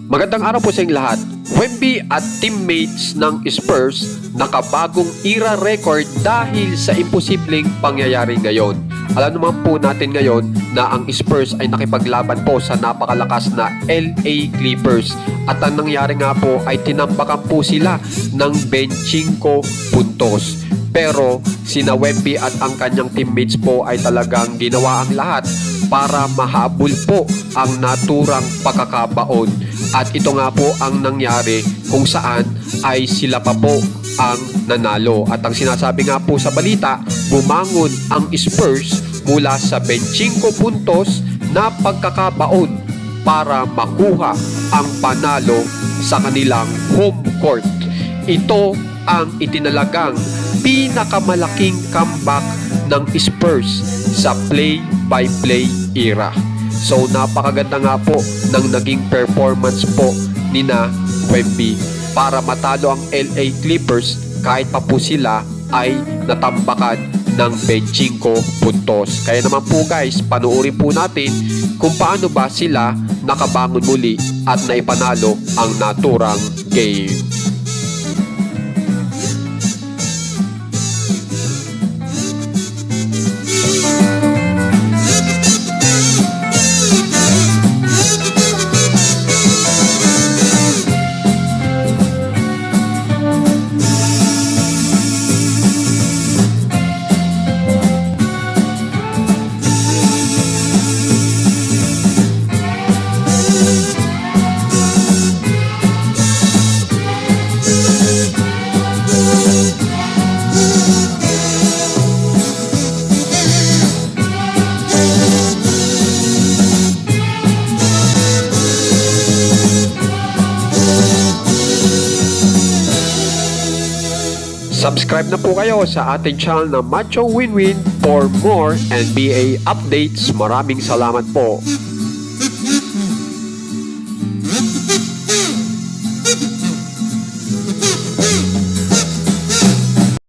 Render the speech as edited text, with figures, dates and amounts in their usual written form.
Magandang araw po sa inyong lahat. Wemby at teammates ng Spurs nakabagong era record dahil sa imposibleng pangyayari ngayon. Alam naman po natin ngayon na ang Spurs ay nakipaglaban po sa napakalakas na LA Clippers. At ang nangyari nga po ay tinambakan po sila ng 25 puntos. Pero sina Wemby at ang kanyang teammates po ay talagang ginawa ang lahat para mahabol po ang naturang pagkakabaon. At ito nga po ang nangyari kung saan ay sila pa po ang nanalo. At ang sinasabi nga po sa balita, bumangon ang Spurs mula sa 25 puntos na pagkakabaon para makuha ang panalo sa kanilang home court. Ito ang itinalagang pinakamalaking comeback ng Spurs sa play-by-play era. So napakaganda nga po ng naging performance po ni na Wemby para matalo ang LA Clippers kahit pa po sila ay natambakan ng 25 puntos. Kaya naman po guys, panuorin po natin kung paano ba sila nakabangon muli at naipanalo ang naturang game. Subscribe na po kayo sa ating channel na Macho Win Win for more NBA updates. Maraming salamat po.